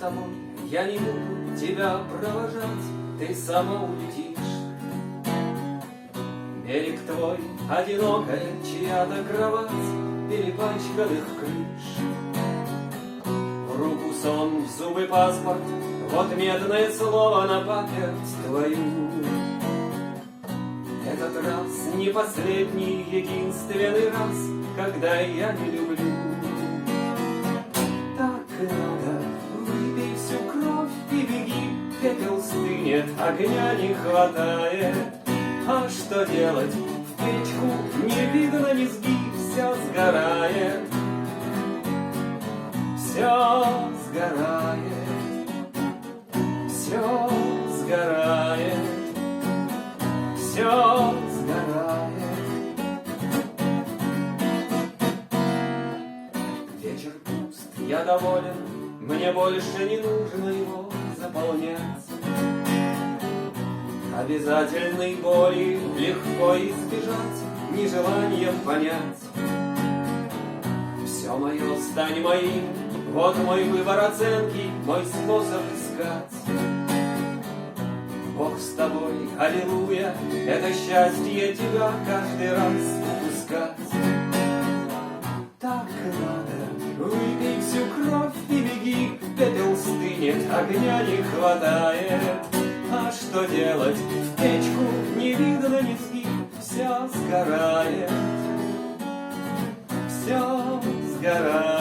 тобой, я не буду тебя провожать, ты сама улетишь. Берег твой, одинокая чья-то кровать перепачканных крыш. В руку сон, в зубы паспорт, вот медное слово на память твою. Этот раз не последний, единственный раз, когда я не люблю. Так надо, выпей всю кровь и беги, пепел стынет, огня не хватает. А что делать? В печку не видно низги, все сгорает. Все сгорает. Все сгорает. Все сгорает. Вечер пуст, я доволен, мне больше не нужно его заполнять. Обязательной боли легко избежать, нежеланием понять. Все мое стань моим, вот мой выбор оценки, мой способ искать. Бог с тобой, аллилуйя, это счастье тебя каждый раз упускать. Так надо, выпей всю кровь и беги, пепел стынет, огня не хватает. А что делать? В печку не видно низги, все сгорает. Все сгорает.